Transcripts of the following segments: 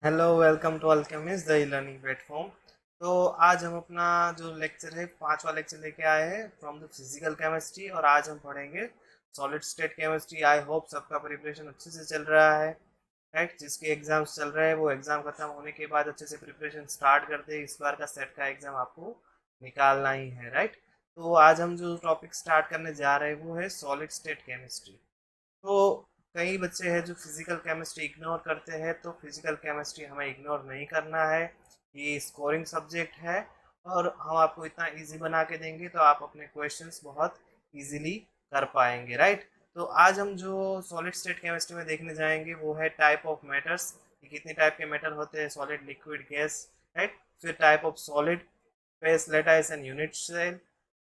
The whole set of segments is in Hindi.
Hello welcome to Alchemist the learning platform. तो आज हम अपना जो लेक्चर है पांचवा लेक्चर लेके आए हैं फ्रॉम द फिजिकल केमिस्ट्री और आज हम पढ़ेंगे solid state chemistry. I hope सबका प्रिपरेशन अच्छे से चल रहा है। राइट, जिसके एग्जाम्स चल रहे हैं वो एग्जाम खत्म होने के बाद अच्छे से प्रिपरेशन स्टार्ट कर दे। इस बार का सेट का एग्जाम आपको निकालना ही है। राइट, तो आज हम जो टॉपिक स्टार्ट करने जा रहे हैं वो है सॉलिड स्टेट केमिस्ट्री। तो कई बच्चे हैं जो फिजिकल केमिस्ट्री इग्नोर करते हैं, तो फिजिकल केमिस्ट्री हमें इग्नोर नहीं करना है। ये स्कोरिंग सब्जेक्ट है और हम आपको इतना इजी बना के देंगे तो आप अपने क्वेश्चंस बहुत इजीली कर पाएंगे। राइट, तो आज हम जो सॉलिड स्टेट केमिस्ट्री में देखने जाएंगे वो है टाइप ऑफ मैटर्स, कि कितने टाइप के मैटर होते हैं, सॉलिड लिक्विड गैस। राइट, फिर type of solid, phase lattice and unit cell,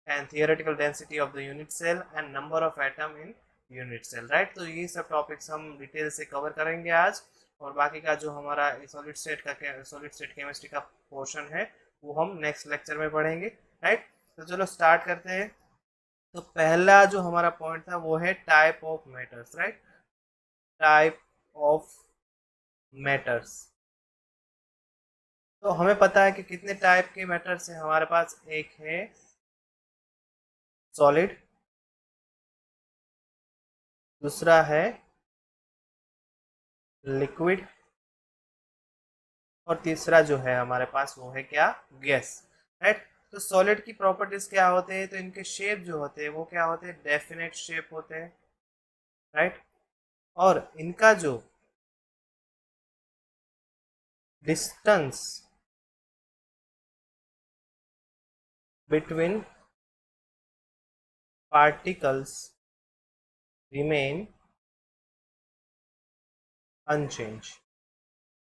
and theoretical density of the unit cell and number of atom in unit cell. Right, तो ये सब टॉपिक्स हम डिटेल से कवर करेंगे आज। और बाकी का जो हमारा सॉलिड स्टेट केमिस्ट्री का पोर्शन है वो हम नेक्स्ट लेक्चर में पढ़ेंगे। राइट, तो चलो स्टार्ट करते हैं। तो पहला जो हमारा पॉइंट था वो है type of matters. Right, type of matters. तो हमें पता है कि कितने टाइप के मैटर्स हैं हमारे पास। एक है सॉलिड, दूसरा है लिक्विड, और तीसरा जो है हमारे पास वो है क्या, गैस। राइट, तो सॉलिड की प्रॉपर्टीज क्या होते हैं, तो इनके शेप जो होते हैं वो क्या होते हैं, डेफिनेट शेप होते हैं। राइट, और इनका जो distance between particles remain unchange.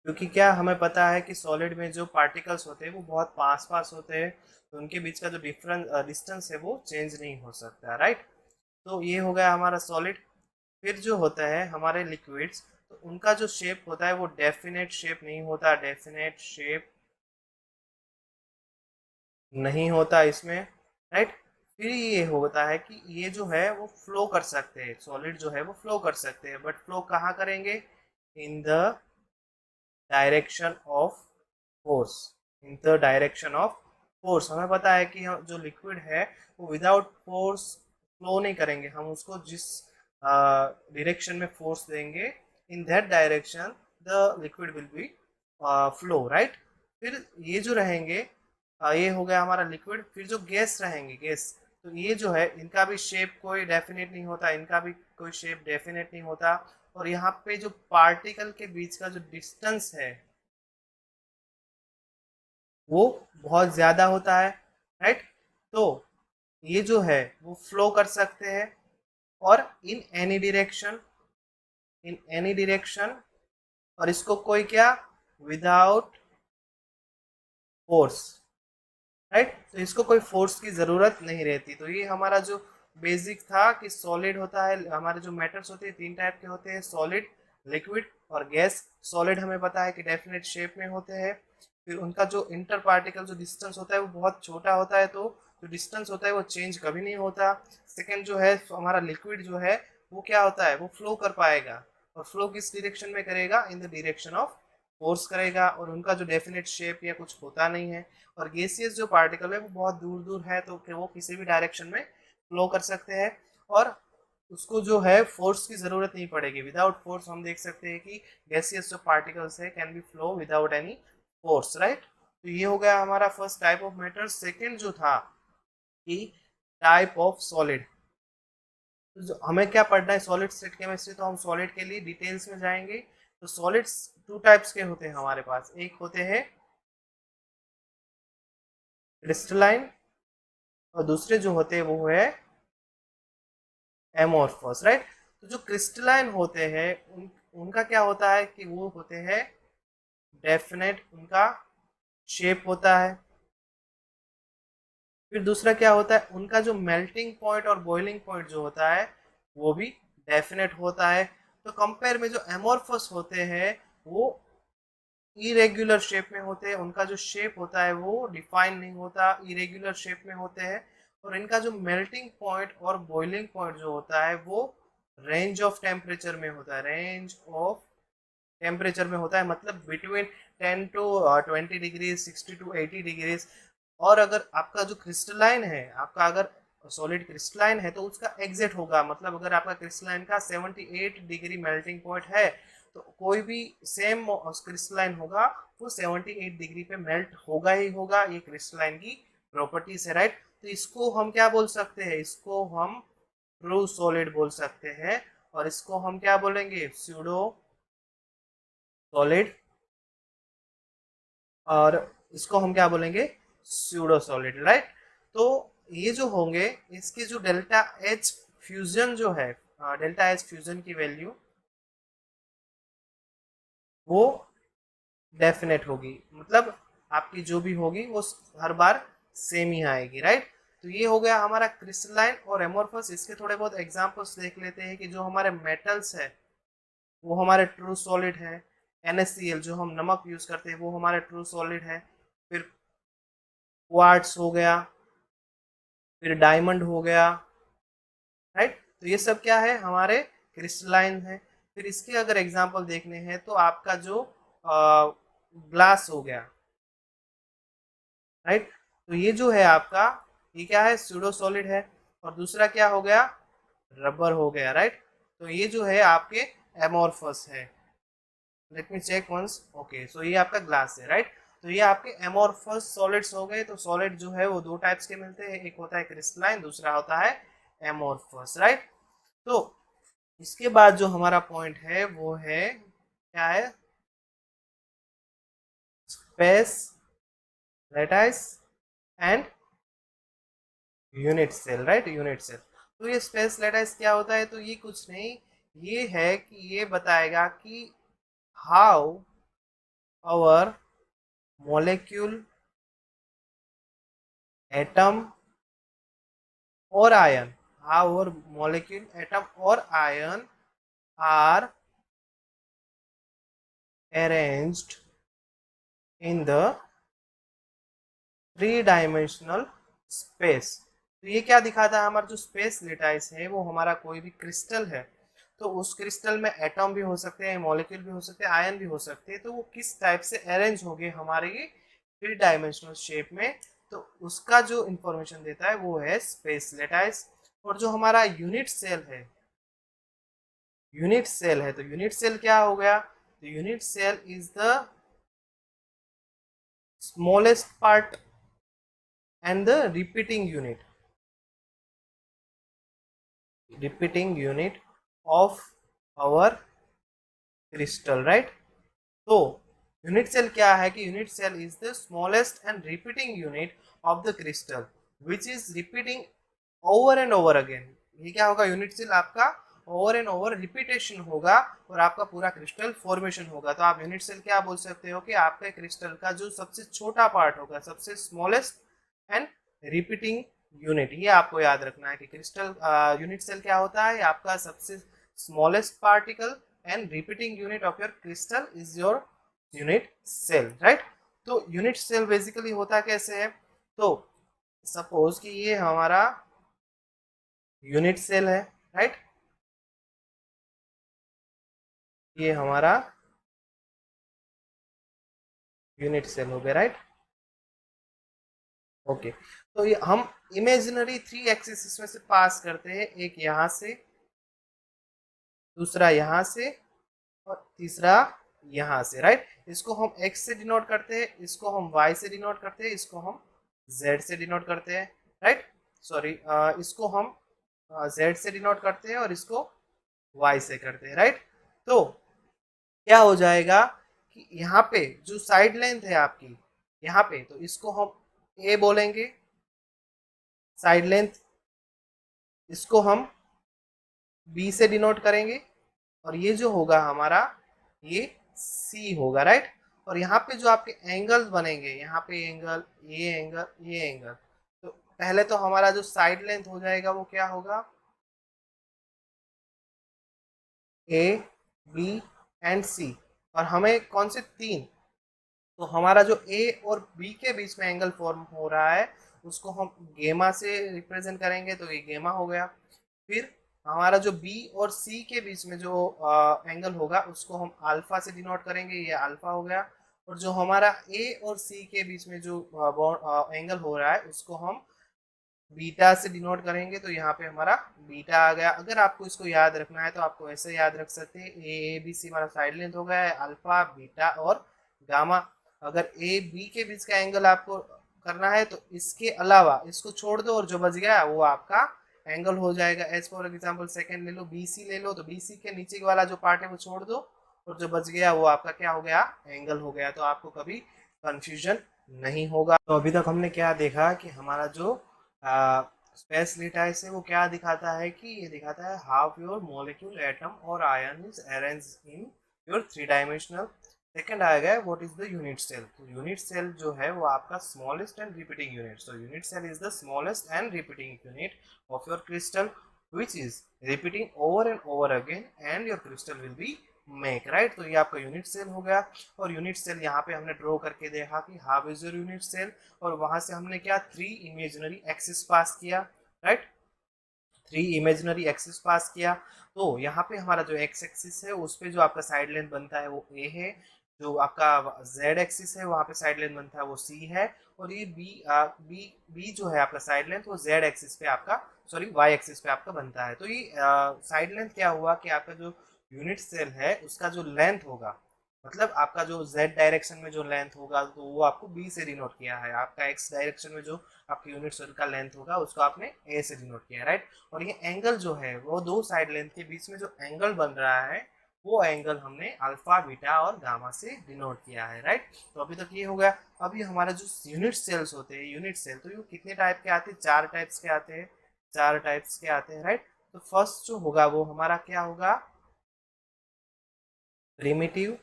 क्योंकि क्या हमें पता है कि सॉलिड में जो पार्टिकल्स होते हैं वो बहुत पास पास होते हैं, तो उनके बीच का जो डिस्टेंस है वो चेंज नहीं हो सकता। राइट, तो ये हो गया हमारा सॉलिड। फिर जो होता है हमारे लिक्विड्स, तो उनका जो शेप होता है वो डेफिनेट शेप नहीं होता, डेफिनेट शेप नहीं होता इसमें। राइट, फिर ये होता है कि ये जो है वो फ्लो कर सकते हैं, सॉलिड जो है वो फ्लो कर सकते हैं, बट फ्लो कहाँ करेंगे, in the direction of force. In the direction of force, हमें पता है कि जो लिक्विड है वो विदाउट फोर्स फ्लो नहीं करेंगे। हम उसको जिस डायरेक्शन में फोर्स देंगे, in that direction the liquid will be flow. Right, फिर ये जो रहेंगे, ये हो गया हमारा लिक्विड। फिर जो गैस रहेंगे, गैस, तो ये जो है इनका भी शेप कोई डेफिनेट नहीं होता, इनका भी कोई शेप डेफिनेट नहीं होता। और यहाँ पे जो पार्टिकल के बीच का जो डिस्टेंस है वो बहुत ज्यादा होता है। राइट, तो ये जो है वो फ्लो कर सकते हैं और in any direction, in any direction. और इसको कोई क्या, विदाउट फोर्स। राइट, तो इसको कोई फोर्स की जरूरत नहीं रहती। तो ये हमारा जो बेसिक था कि सॉलिड होता है, हमारे जो मेटल्स होते हैं तीन टाइप के होते हैं, सॉलिड, लिक्विड और गैस। सॉलिड हमें पता है कि डेफिनेट शेप में होते हैं। फिर उनका जो इंटर पार्टिकल जो डिस्टेंस होता है वो बहुत छोटा होता है, तो जो डिस्टेंस होता है वो चेंज कभी नहीं होता। सेकेंड जो है हमारा लिक्विड जो है वो क्या होता है, वो फ्लो कर पाएगा, और फ्लो किस डायरेक्शन में करेगा, in the direction of force करेगा, और उनका जो डेफिनेट शेप या कुछ होता नहीं है। और गैसियस जो पार्टिकल है वो बहुत दूर दूर है, तो कि वो किसी भी डायरेक्शन में फ्लो कर सकते हैं, और उसको जो है फोर्स की जरूरत नहीं पड़ेगी। विदाउट फोर्स हम देख सकते हैं कि गैसियस जो पार्टिकल्स है can be flow without any force. Right, तो ये हो गया हमारा first type of matter. Second जो था कि टाइप ऑफ सॉलिड। तो जो हमें क्या पढ़ना है, सॉलिड स्टेट केमिस्ट्री, तो हम सॉलिड के लिए डिटेल्स में जाएंगे। तो सॉलिड्स टू टाइप्स के होते हैं हमारे पास। एक होते हैं क्रिस्टलाइन, और दूसरे जो होते हैं वो है एमोर्फस। राइट, तो जो क्रिस्टलाइन होते हैं उनका क्या होता है कि वो होते हैं डेफिनेट, उनका शेप होता है। फिर दूसरा क्या होता है, उनका जो मेल्टिंग पॉइंट और बॉइलिंग पॉइंट जो होता है वो भी डेफिनेट होता है। तो कंपेयर में जो एमोर्फस होते हैं वो इरेग्युलर शेप में होते हैं, उनका जो शेप होता है वो डिफाइन नहीं होता, इरेग्युलर शेप में होते हैं। और इनका जो मेल्टिंग पॉइंट और बॉइलिंग पॉइंट जो होता है वो रेंज ऑफ टेम्परेचर में होता है, रेंज ऑफ टेम्परेचर में होता है, मतलब between 10 to 20 degree, 60 to 80 degrees. और अगर आपका जो क्रिस्टलाइन है, आपका अगर सॉलिड क्रिस्टलाइन है तो उसका एग्जिट होगा, मतलब अगर आपका क्रिस्टलाइन का 78 डिग्री मेल्टिंग पॉइंट है तो कोई भी सेम क्रिस्टलाइन होगा वो 78 डिग्री पे मेल्ट होगा ही होगा। ये क्रिस्टलाइन की प्रॉपर्टीज है, राइट। तो इसको हम क्या बोल सकते हैं, इसको हम ट्रू सॉलिड बोल सकते हैं, और इसको हम क्या बोलेंगे, स्यूडो सॉलिड, और इसको हम क्या बोलेंगे, स्यूडो सॉलिड, राइट। तो ये जो होंगे इसके जो डेल्टा एच फ्यूजन जो है, डेल्टा एच फ्यूजन की वैल्यू वो डेफिनेट होगी, मतलब आपकी जो भी होगी वो हर बार सेम ही आएगी, राइट। तो ये हो गया हमारा क्रिस्टलाइन और एमोर्फस। इसके थोड़े बहुत एग्जांपल्स देख लेते हैं कि जो हमारे मेटल्स है वो हमारे ट्रू सॉलिड है। NaCl जो हम नमक यूज करते हैं वो हमारे ट्रू सॉलिड है। फिर क्वार्ट्स हो गया, फिर डायमंड हो गया, राइट। तो ये सब क्या है, हमारे क्रिस्टलाइन है। फिर इसके अगर एग्जांपल देखने हैं तो आपका जो ग्लास हो गया, राइट। तो ये जो है आपका, ये क्या है, स्यूडो सॉलिड है। और दूसरा क्या हो गया, रबर हो गया, राइट। तो ये जो है आपके एमोर्फस है। Let me check once, okay, so ये आपका ग्लास है, राइट। तो ये आपके एमोर्फस सॉलिड्स हो गए। तो सॉलिड जो है वो दो टाइप्स के मिलते हैं, एक होता है क्रिस्टलाइन, दूसरा होता है एमोर्फस, राइट। तो इसके बाद जो हमारा पॉइंट है वो है क्या है, space lattice and unit cell, right, unit cell. तो ये स्पेस लैटिस क्या होता है, तो ये कुछ नहीं, ये है कि ये बताएगा कि how our molecule, atom or ion, how our molecule, atom or ion are arranged in the three dimensional space. तो ये क्या दिखाता है, हमारा जो स्पेस लेटाइस है वो हमारा कोई भी क्रिस्टल है, तो उस क्रिस्टल में एटम भी हो सकते हैं, मॉलिक्यूल भी हो सकते हैं, आयन भी हो सकते हैं, तो वो किस टाइप से अरेंज हो गए हमारे ये थ्री डायमेंशनल शेप में, तो उसका जो इंफॉर्मेशन देता है वो है स्पेस लेटाइस। और जो हमारा यूनिट सेल है, यूनिट सेल है, तो यूनिट सेल क्या हो गया, तो unit cell is the smallest part and the repeating unit of our crystal, right। तो यूनिट सेल क्या है कि unit cell is the smallest and repeating unit of the crystal which is repeating over and over again. ये क्या होगा, यूनिट सेल आपका ओवर एंड ओवर रिपीटेशन होगा और आपका पूरा क्रिस्टल फॉर्मेशन होगा। तो आप यूनिट सेल क्या बोल सकते हो कि आपके क्रिस्टल का जो सबसे छोटा पार्ट होगा, सबसे स्मॉलेस्ट एंड रिपीटिंग यूनिट, ये आपको याद रखना है कि क्रिस्टल यूनिट सेल क्या होता है, आपका सबसे smallest particle and repeating unit of your crystal is your unit cell, right. तो यूनिट सेल बेसिकली होता कैसे है, तो सपोज कि ये हमारा यूनिट सेल है, राइट, ये हमारा यूनिट सेल हो गया, राइट। ओके, तो ये हम इमेजिनरी थ्री एक्सिस इसमें से पास करते हैं, एक यहां से, दूसरा यहां से, और तीसरा यहां से, राइट। इसको हम x से डिनोट करते हैं, इसको हम y से डिनोट करते हैं, इसको हम z से डिनोट करते हैं, राइट। सॉरी, इसको हम z से डिनोट करते हैं और इसको y से करते हैं, राइट। तो क्या हो जाएगा कि यहाँ पे जो साइड लेंथ है आपकी, यहाँ पे, तो इसको हम a बोलेंगे साइड लेंथ, इसको हम b से डिनोट करेंगे, और ये जो होगा हमारा ये C होगा, राइट। और यहाँ पे जो आपके एंगल्स बनेंगे, यहाँ पे एंगल, ये एंगल, ये एंगल, तो पहले तो हमारा जो साइड लेंथ हो जाएगा वो क्या होगा, A, B एंड C। और हमें कौन से तीन, तो हमारा जो A और B के बीच में एंगल फॉर्म हो रहा है उसको हम गेमा से रिप्रेजेंट करेंगे, तो ये गेमा हो गया। फिर हमारा जो बी और सी के बीच में जो एंगल होगा उसको हम अल्फा से डिनोट करेंगे, ये अल्फा हो गया। और जो हमारा ए और सी के बीच में जो एंगल हो रहा है उसको हम बीटा से डिनोट करेंगे, तो यहाँ पे हमारा बीटा आ गया। अगर आपको इसको याद रखना है तो आपको ऐसे याद रख सकते हैं, ए बी सी हमारा साइड लेंथ हो गया है, अल्फा बीटा और गामा। अगर ए बी के बीच का एंगल आपको करना है तो इसके अलावा इसको छोड़ दो और जो बच गया वो आपका एंगल हो जाएगा। एज फॉर एग्जाम्पल सेकंड ले लो, बी सी ले लो, तो बी सी के नीचे वाला जो पार्ट है वो छोड़ दो और जो बच गया वो आपका क्या हो गया, एंगल हो गया। तो आपको कभी कंफ्यूजन नहीं होगा। तो अभी तक हमने क्या देखा कि हमारा जो स्पेस लेटाइस है वो क्या दिखाता है कि ये दिखाता है हाउ योर मॉलिक्यूल एटम और ion is arrange in your three dimensional. Second आएगा what is the unit cell. तो यूनिट सेल जो है वो आपका smallest and repeating unit. So unit cell is the smallest and repeating unit of your crystal which is repeating over and over again and your crystal will be make, right। तो ये आपका यूनिट सेल हो गया। और यूनिट सेल यहाँ पे हमने ड्रॉ करके देखा कि how is your unit cell, और वहां से हमने क्या थ्री इमेजिनरी एक्सिस पास किया, right, three imaginary axis pass किया। तो यहाँ पे हमारा जो एक्स एक्सिस है उस पे जो आपका साइड लेंथ बनता है वो ए है, जो आपका जेड एक्सिस है वहाँ पे साइड लेंथ बनता है वो सी है, और ये बी जो है आपका साइड लेंथ वो जेड एक्सिस पे आपका, सॉरी वाई एक्सिस पे आपका बनता है। तो ये साइड लेंथ क्या हुआ कि आपका जो यूनिट सेल है उसका जो लेंथ होगा, मतलब आपका जो z डायरेक्शन में जो लेंथ होगा तो वो आपको b से डिनोट किया है, आपका x डायरेक्शन में जो आपकी यूनिट सेल का लेंथ होगा उसको आपने a से डिनोट किया है, राइट। और ये एंगल जो है वो दो साइड लेंथ के बीच में जो एंगल बन रहा है वो एंगल हमने अल्फा बीटा और गामा से डिनोट किया है, राइट। तो अभी तक ये हो गया। अभी हमारा जो यूनिट सेल्स होते हैं, यूनिट सेल तो ये कितने टाइप के आते हैं, चार टाइप्स के आते हैं, चार टाइप्स के आते हैं, राइट। तो फर्स्ट जो होगा वो हमारा क्या होगा, प्रिमिटिव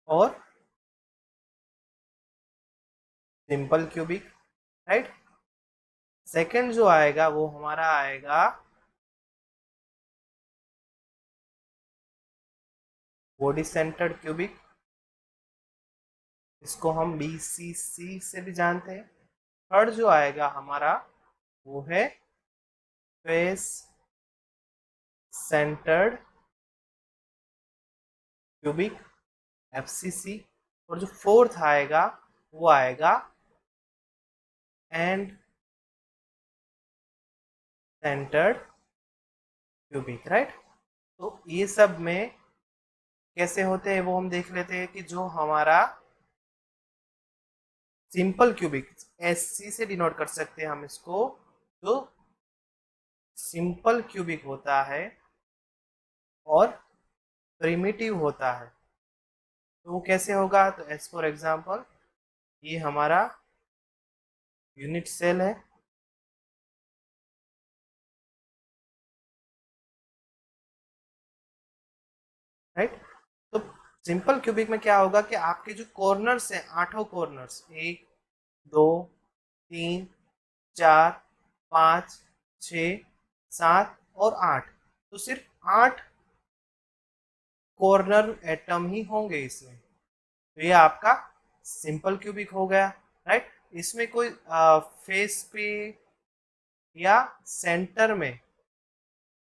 और सिंपल क्यूबिक, राइट। सेकंड जो आएगा वो हमारा आएगा बॉडी सेंटर्ड क्यूबिक, इसको हम BCC से भी जानते हैं। थर्ड जो आएगा हमारा वो है फेस सेंटर्ड क्यूबिक, FCC। और जो फोर्थ आएगा वो आएगा एंड सेंटर्ड क्यूबिक, राइट। तो ये सब में कैसे होते हैं वो हम देख लेते हैं कि जो हमारा सिंपल क्यूबिक SC से डिनोट कर सकते हैं हम इसको, जो सिंपल क्यूबिक होता है और प्रिमिटिव होता है तो वो कैसे होगा, तो एज फॉर एग्जांपल ये हमारा यूनिट सेल है, राइट। तो सिंपल क्यूबिक में क्या होगा कि आपके जो कॉर्नर्स हैं, आठों कॉर्नर्स, एक दो तीन चार पाँच छ सात और आठ, तो सिर्फ आठ कॉर्नर एटम ही होंगे इसमें। तो ये आपका सिंपल क्यूबिक हो गया, राइट। इसमें कोई फेस पे या सेंटर में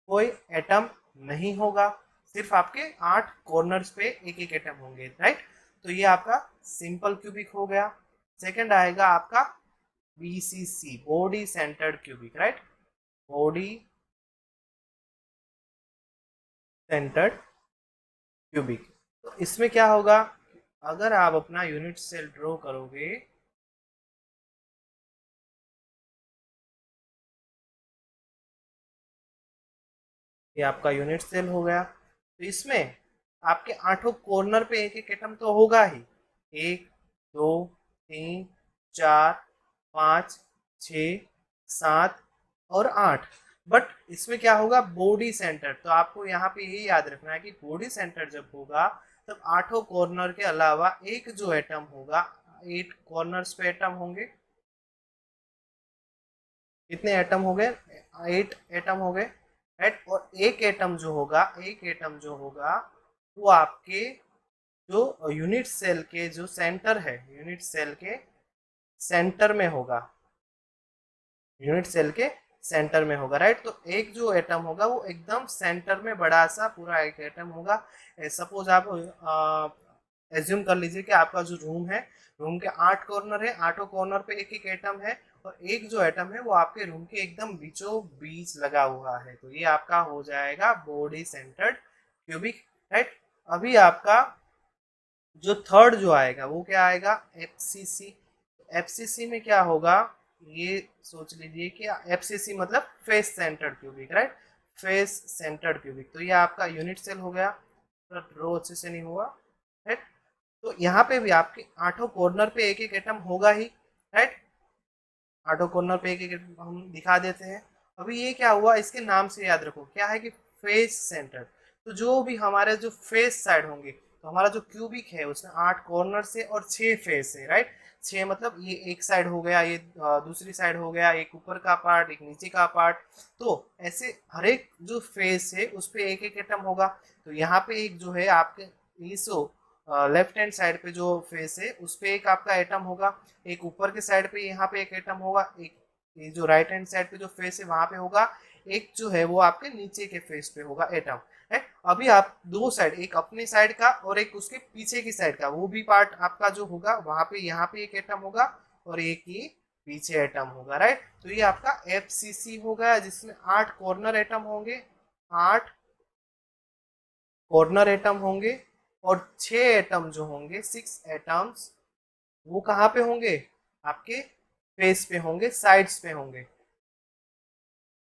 कोई एटम नहीं होगा, सिर्फ आपके आठ कॉर्नर्स पे एक एक एटम होंगे, राइट। तो ये आपका सिंपल क्यूबिक हो गया। सेकंड आएगा आपका BCC, body centred cubic, right, body centred cubic. तो इसमें क्या होगा, अगर आप अपना यूनिट सेल ड्रॉ करोगे, ये आपका यूनिट सेल हो गया। तो इसमें आपके आठों कॉर्नर पे एक एक एटम तो होगा ही, एक दो तीन चार पाँच छ सात और आठ। बट इसमें क्या होगा, बॉडी सेंटर। तो आपको यहाँ पे ये याद रखना है कि बॉडी सेंटर जब होगा तब आठों कॉर्नर के अलावा एक जो एटम होगा, 8 कॉर्नर्स पे एटम होंगे, कितने एटम हो गए, 8 एटम हो गए, राइट। और एक एटम जो होगा, एक एटम जो होगा वो आपके जो यूनिट सेल के जो सेंटर है, यूनिट सेल के सेंटर में होगा, यूनिट सेल के सेंटर में होगा, राइट। तो एक जो एटम होगा वो एकदम सेंटर में बड़ा सा पूरा एक एटम होगा। सपोज आप एज्यूम कर लीजिए कि आपका जो रूम है, रूम के 8 कॉर्नर है, 8 कॉर्नर पे एक एक एटम है, और एक जो एटम है वो आपके रूम के एकदम बीचों बीच लगा हुआ है। तो ये आपका हो जाएगा बॉडी सेंटर्ड क्यूबिक, राइट। अभी आपका जो थर्ड जो आएगा वो क्या आएगा, एफसीसी। एफसीसी में क्या होगा, ये सोच लीजिए कि एफसीसी मतलब face centred cubic, right. Face centred cubic, तो ये आपका यूनिट सेल हो गया। रो अच्छे से नहीं हुआ, राइट। तो यहाँ पे भी आपके 8 कॉर्नर पे एक एक एटम होगा ही, राइट। 8 कॉर्नर पे एक एक एटम हम दिखा देते हैं। अभी ये क्या हुआ, इसके नाम से याद रखो क्या है कि फेस सेंटर। तो जो भी हमारे जो फेस साइड होंगे, तो हमारा जो क्यूबिक है उसमें 8 कॉर्नर से और 6 फेस है, राइट। 6 मतलब ये एक साइड हो गया, ये दूसरी साइड हो गया, एक ऊपर का पार्ट, एक नीचे का पार्ट। तो ऐसे हर एक जो फेस है उस पे एक एक एटम होगा। तो यहाँ पे एक जो है आपके इसो लेफ्ट हैंड साइड पे जो फेस है उस पे एक आपका एटम होगा, एक ऊपर के साइड पे यहाँ पे एक एटम होगा, एक ये जो राइट हैंड साइड पे जो फेस है वहां पे होगा, एक जो है वो आपके नीचे के फेस पे होगा एटम, है। अभी आप दो साइड, एक अपनी साइड का और एक उसके पीछे की साइड का, वो भी पार्ट आपका जो होगा वहां पे यहाँ पे एक एटम होगा और एक ही पीछे एटम होगा, राइट। तो ये आपका एफसीसी हो गया जिसमें 8 कॉर्नर एटम होंगे, 8 कॉर्नर एटम होंगे, और 6 एटम जो होंगे, 6 एटम्स, वो कहाँ पे होंगे, आपके फेस पे होंगे, साइड्स पे होंगे,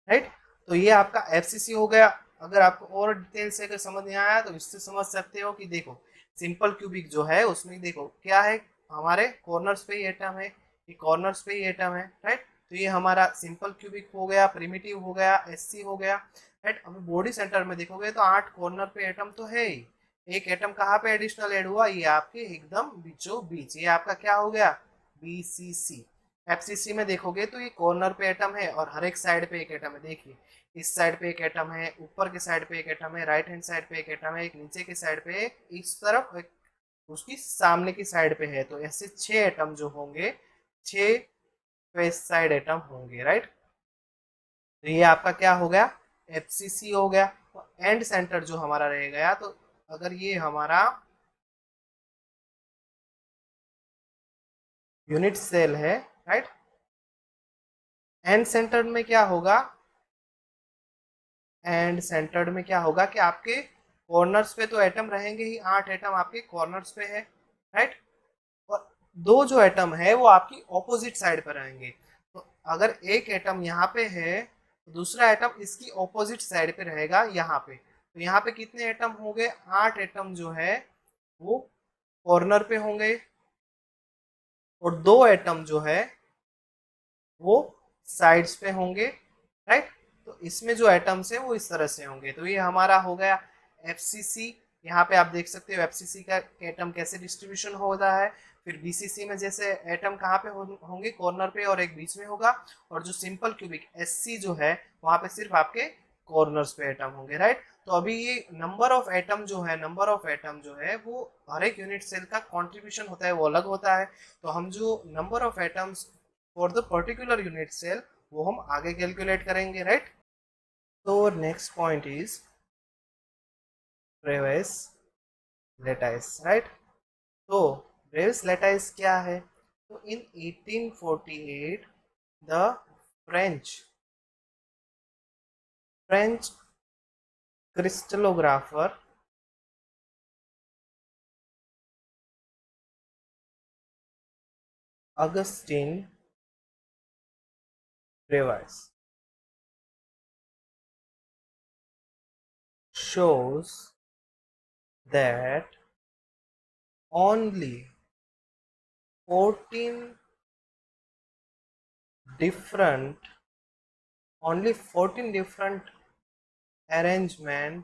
राइट। तो ये आपका एफसीसी हो गया। अगर आपको और डिटेल से अगर समझ नहीं आया तो इससे समझ सकते हो कि देखो सिंपल क्यूबिक जो है उसमें देखो क्या है, हमारे कॉर्नर्स पे ही एटम है, ये कॉर्नर्स पे ही एटम है, राइट। तो ये हमारा सिंपल क्यूबिक हो गया, प्रिमिटिव हो गया, एससी हो गया, राइट। अभी बॉडी सेंटर में देखोगे तो 8 कॉर्नर पे एटम तो है ही, एक एटम कहाँ पे एडिशनल ऐड हुआ, ये आपके एकदम बीचों बीच, ये आपका क्या हो गया, बीसीसी। एफसीसी में देखोगे तो ये कॉर्नर पे एटम है और हर एक साइड पे एक एटम है, देखिए इस साइड पे एक एटम है, ऊपर के साइड पे एक एटम है, राइट हैंड साइड पे एक एटम है, एक नीचे के साइड पे एक, इस तरफ एक उसकी सामने की साइड पे है। तो ऐसे 6 एटम जो होंगे, 6 फेस साइड एटम होंगे, राइट। तो ये आपका क्या हो गया, एफसीसी हो गया। एंड सेंटर जो हमारा रह गया, तो अगर ये हमारा यूनिट सेल है, राइट, एंड सेंटर में क्या होगा, एंड सेंटर्ड में क्या होगा कि आपके कॉर्नर्स पे तो एटम रहेंगे ही, 8 एटम आपके कॉर्नर्स पे है, राइट। और दो जो एटम है वो आपकी ऑपोजिट साइड पर रहेंगे। तो अगर एक एटम यहाँ पे है तो दूसरा एटम इसकी ऑपोजिट साइड पे रहेगा यहाँ पे। तो यहाँ पे कितने एटम होंगे, 8 एटम जो है वो कॉर्नर पे होंगे, और दो एटम जो है वो साइड्स पे होंगे, राइट। तो इसमें जो एटम्स है वो इस तरह से होंगे। तो ये हमारा हो गया एफसीसी। यहाँ पे आप देख सकते हो एफसीसी का एटम कैसे डिस्ट्रीब्यूशन होता है। फिर बीसीसी में जैसे एटम कहाँ पे होंगे, कॉर्नर पे और एक बीच में होगा। और जो सिंपल क्यूबिक एससी जो है वहाँ पे सिर्फ आपके कॉर्नर्स पे एटम होंगे, राइट। तो अभी ये नंबर ऑफ एटम जो है, नंबर ऑफ एटम जो है वो हर एक यूनिट सेल का कंट्रीब्यूशन होता है, वो अलग होता है। तो हम जो number of atoms for the particular unit cell वो हम आगे कैलकुलेट करेंगे, राइट। तो next point is Bravais lattice, right. तो ब्रेविस लेटाइस क्या है, तो in 1848 the French French crystallographer Augustin Bravais shows that only 14 different only 14 different arrangement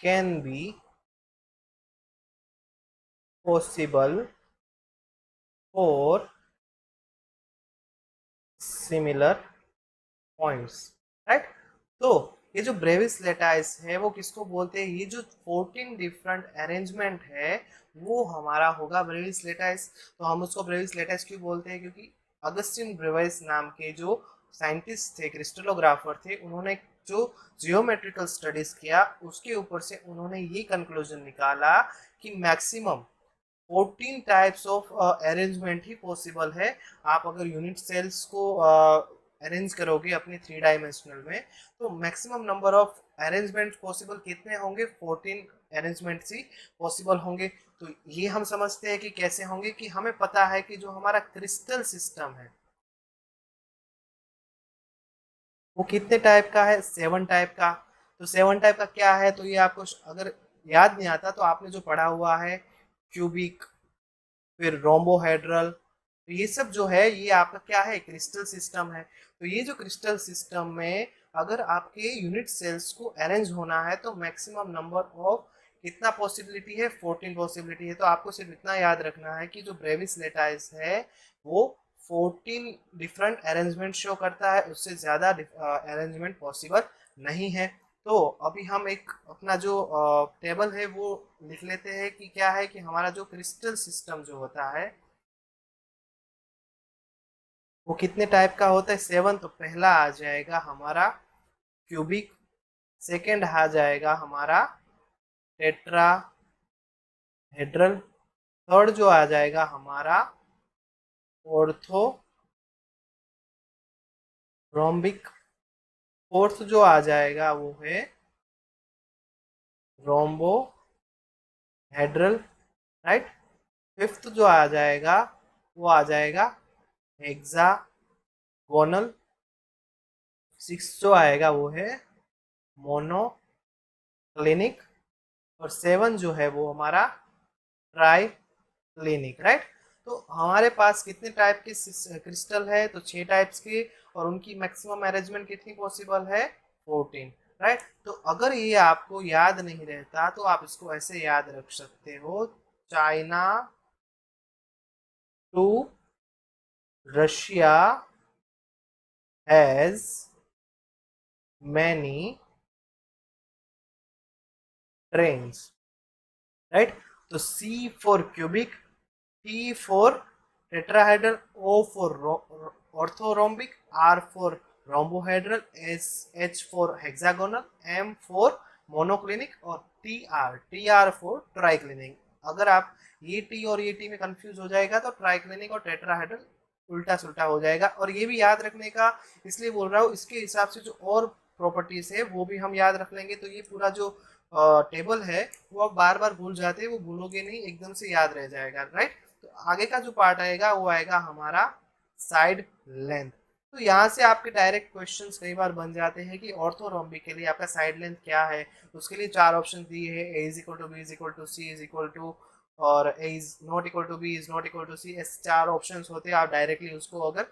can be possible for similar points, right. तो ये जो ब्रेविस लेटाइस है वो किसको बोलते हैं, ये जो 14 डिफरेंट अरेंजमेंट है वो हमारा होगा ब्रेविस लेटाइस। तो हम उसको ब्रेविस लेटाइस क्यों बोलते हैं, क्योंकि अगस्टिन ब्रेवेस नाम के जो साइंटिस्ट थे, क्रिस्टलोग्राफर थे, उन्होंने जो जियोमेट्रिकल स्टडीज किया उसके ऊपर से उन्होंने ये कंक्लूजन निकाला कि maximum 14 types of arrangement he possible है। आप अगर यूनिट सेल्स को अरेंज करोगे अपने 3 डायमेंशनल में, तो maximum number of arrangement possible कितने होंगे? 14 अरेंजमेंट्स ही पॉसिबल होंगे। तो ये हम समझते हैं कि कैसे होंगे, कि हमें पता है कि जो हमारा क्रिस्टल सिस्टम है वो कितने टाइप का है? 7 टाइप का। तो 7 टाइप का क्या है, तो ये आपको अगर याद नहीं आता तो आपने जो पढ़ा हुआ है, क्यूबिक, फिर रोम्बोहेड्रल, तो ये सब जो है ये आपका क्या है? क्रिस्टल सिस्टम है। तो ये जो क्रिस्टल सिस्टम में अगर आपके यूनिट सेल्स को अरेंज होना है तो मैक्सिमम नंबर ऑफ कितना पॉसिबिलिटी है? 14 पॉसिबिलिटी है। तो आपको सिर्फ इतना याद रखना है कि जो ब्रेविस लेटाइस है वो 14 डिफरेंट अरेंजमेंट शो करता है, उससे ज़्यादा अरेंजमेंट पॉसिबल नहीं है। तो अभी हम एक अपना जो टेबल है वो लिख लेते हैं कि क्या है, कि हमारा जो क्रिस्टल सिस्टम जो होता है वो कितने टाइप का होता है? 7। तो पहला आ जाएगा हमारा क्यूबिक, सेकंड आ जाएगा हमारा टेट्राहेड्रल, थर्ड जो आ जाएगा हमारा ऑर्थो रोम्बिक, फोर्थ जो आ जाएगा वो है रोम्बो हेड्रल, राइट। फिफ्थ जो आ जाएगा वो आ जाएगा हेक्सागोनल, सिक्स जो आएगा वो है मोनोक्लिनिक, और 7 जो है वो हमारा ट्राई क्लिनिक, राइट। तो हमारे पास कितने टाइप के क्रिस्टल है? तो 6 टाइप्स के, और उनकी मैक्सिमम अरेंजमेंट कितनी पॉसिबल है? 14, राइट। तो अगर ये आपको याद नहीं रहता तो आप इसको ऐसे याद रख सकते हो, China to Russia has many trains, right. तो C for cubic, T for tetrahedral, O for orthorhombic, R for rhombohedral, H for hexagonal, M for monoclinic, और TR फॉर ट्राइक्लिनिक। अगर आप ये T और ये T में कंफ्यूज हो जाएगा तो ट्राइक्लिनिक और टेट्राहेड्रल उल्टा सुल्टा हो जाएगा। और ये भी याद रखने का इसलिए बोल रहा हूँ, इसके हिसाब से जो और प्रॉपर्टीज है वो भी हम याद रख लेंगे। तो ये पूरा जो टेबल है वो आप बार बार भूल जाते हैं, वो भूलोगे नहीं, एकदम से याद रह जाएगा, राइट। तो आगे का जो पार्ट आएगा वो आएगा हमारा साइड लेंथ। तो यहाँ से आपके डायरेक्ट क्वेश्चंस कई बार बन जाते हैं कि ऑर्थोरोम्बिक के लिए आपका साइड लेंथ क्या है। उसके लिए 4 ऑप्शन दिए हैं, a is equal to, b is equal to, c is equal to, और a is not equal to, b is not equal to c। ऐसे 4 ऑप्शंस होते हैं। आप डायरेक्टली उसको अगर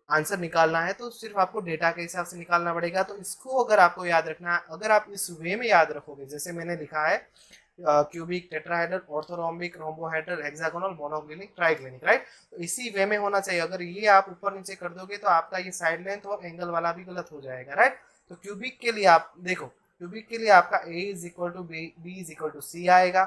आंसर निकालना है तो सिर्फ आपको डेटा के हिसाब से निकालना पड़ेगा। तो इसको अगर आपको याद रखना है, अगर आप इस वे में याद रखोगे जैसे मैंने लिखा है, cubic, tetrahedral, orthorhombic, rhombohedral, hexagonal, monoclinic, triclinic, right. तो इसी वे में होना चाहिए। अगर ये आप ऊपर नीचे कर दोगे तो आपका ये साइड लेंथ और एंगल वाला भी गलत हो जाएगा, राइट। तो क्यूबिक के लिए आप देखो, क्यूबिक के लिए आपका a is equal to b, b is equal to c आएगा।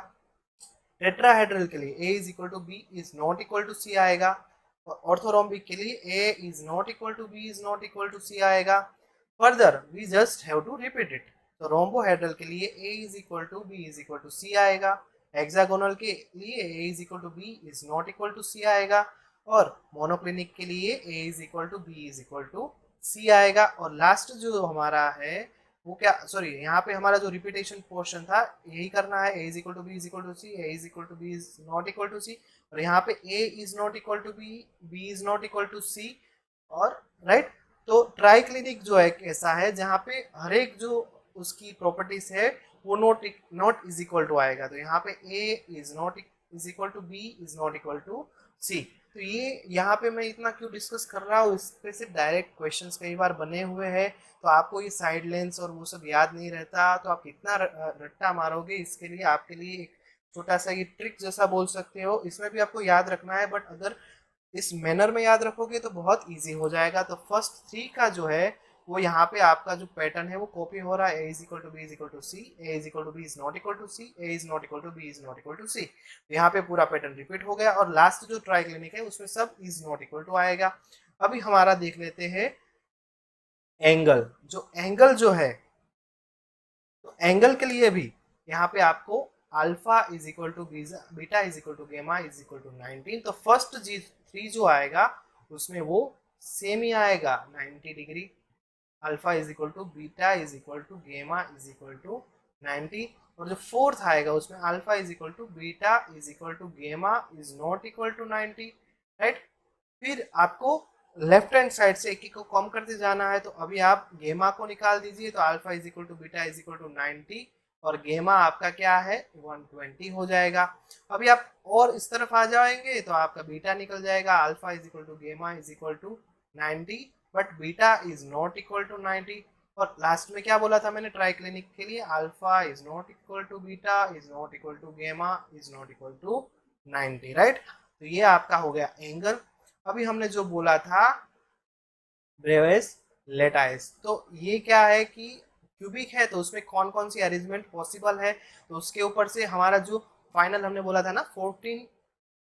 टेट्राहेड्रल के लिए a is equal to b is not equal to c आएगा। और ऑर्थोरोम्बिक के लिए a is not equal to b is not equal to c आएगा। Further we just have to repeat it. तो रोम्बोहेड्रल के लिए a is equal to b is equal to c आएगा। हेक्सागोनल के लिए a is equal to b is not equal to c आएगा। और मोनोक्लिनिक के लिए a is equal to b is equal to c आएगा। और लास्ट जो हमारा है वो क्या, सॉरी, यहाँ पे हमारा जो रिपीटेशन पोर्शन था यही करना है, a is equal to b is equal to c, a is equal to b is not equal to c, और यहाँ पे a is not equal to b, b is not equal to c, और राइट। तो ट्राइक्लिनिक जो है ऐसा है जहाँ पे हर एक जो उसकी प्रॉपर्टीज है वो नॉट इज इक्वल टू आएगा। तो यहाँ पे a is not is equal to b is not equal to c। तो ये यहाँ पे मैं इतना क्यों डिस्कस कर रहा हूँ, इस पे से डायरेक्ट क्वेश्चंस कई बार बने हुए हैं। तो आपको ये साइड लेंस और वो सब याद नहीं रहता तो आप कितना रट्टा मारोगे। इसके लिए आपके लिए एक छोटा सा ये ट्रिक जैसा बोल सकते हो, इसमें भी आपको याद रखना है, बट अगर इस मैनर में याद रखोगे तो बहुत इजी हो जाएगा। तो फर्स्ट 3 का जो है वो यहाँ पे आपका जो पैटर्न है वो कॉपी हो रहा है, a is equal to b is equal to c, a is equal to b is not equal to c, a is not equal to b is not equal to c. यहाँ पे पूरा पैटर्न रिपीट हो गया और लास्ट जो ट्राइक्लिनिक है उसमें सब इज नॉट इक्वल टू आएगा। अभी हमारा देख लेते हैं एंगल। जो एंगल जो है, तो एंगल के लिए भी यहाँ पे आपको alpha is equal to beta is equal to gamma is equal to 19। तो फर्स्ट जी 3 जो आएगा उसमें वो सेम ही आएगा 90 डिग्री। Alpha is equal to beta is equal to gamma is equal to 90। और जो फोर्थ आएगा उसमें alpha is equal to beta is equal to gamma is not equal to 90, right. फिर आपको लेफ्ट हैंड साइड से एक को कम करते जाना है, तो अभी आप गेमा को निकाल दीजिए, तो alpha is equal to beta is equal to 90 और गेमा आपका क्या है 120 हो जाएगा। अभी आप और इस तरफ आ जाएंगे तो आपका बीटा निकल जाएगा, alpha is equal to gamma is equal to 90 but beta is not equal to 90। और लास्ट में क्या बोला था मैंने ट्राइक्लिनिक के लिए, alpha is not equal to beta is not equal to gamma is not equal to 90, right. तो ये आपका हो गया एंगल। अभी हमने जो बोला था ब्रेविस लेटाइस, तो ये क्या है कि क्यूबिक है तो उसमें कौन कौन सी अरेंजमेंट पॉसिबल है, तो उसके ऊपर से हमारा जो फाइनल हमने बोला था ना 14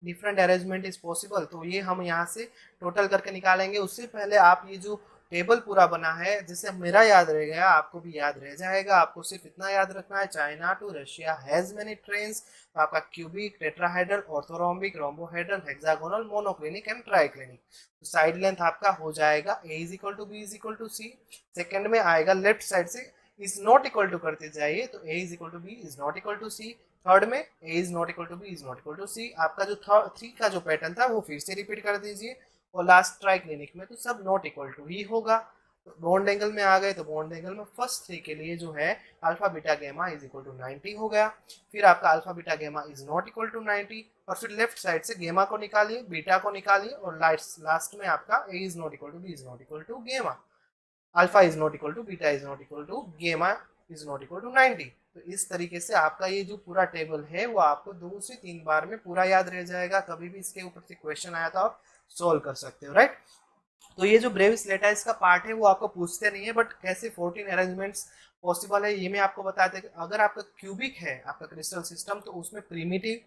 डिफरेंट अरेंजमेंट इज पॉसिबल, तो ये हम यहाँ से टोटल करके निकालेंगे। उससे पहले आप ये जो टेबल पूरा बना है, जैसे मेरा याद रह गया आपको भी याद रह जाएगा। आपको सिर्फ इतना याद रखना है, China to Russia has many trains. तो आपका cubic, tetrahedral, orthorhombic, rhombohedral, hexagonal, monoclinic and triclinic. तो साइड लेंथ आपका हो जाएगा a is equal to b is equal to c. Second में आएगा लेफ्ट साइड से इज नॉट इक्वल टू करते जाइए, तो a is equal to b is not equal to c. Third में a is not equal to b is not equal to सी। आपका जो 3 का जो पैटर्न था वो फिर से रिपीट कर दीजिए। और लास्ट ट्राइक्लिनिक में तो सब नॉट इक्वल टू ही होगा। तो बॉन्ड एंगल में आ गए, तो बॉन्ड एंगल में फर्स्ट 3 के लिए जो है अल्फा बीटा गेमा इज इक्वल टू 90 हो गया। फिर आपका अल्फा बीटा गेमा इज नॉट इक्वल टू 90 और फिर लेफ्ट साइड से गेमा को निकालिए, बीटा को निकालिए और लास्ट में आपका a is not equal to b is not equal to gamma, alpha is not equal to beta is not equal to gamma is not equal to 90। तो इस तरीके से आपका ये जो पूरा टेबल है वो आपको 2 से 3 बार में पूरा याद रह जाएगा। कभी भी इसके ऊपर से क्वेश्चन आया तो आप सोल्व कर सकते हो, राइट। तो ये जो ब्रेविस लेटाइस का पार्ट है वो आपको पूछते नहीं है, बट कैसे 14 अरेंजमेंट्स पॉसिबल है ये मैं आपको बताते हैं। अगर आपका क्यूबिक है आपका क्रिस्टल सिस्टम, तो उसमें प्रिमिटिव,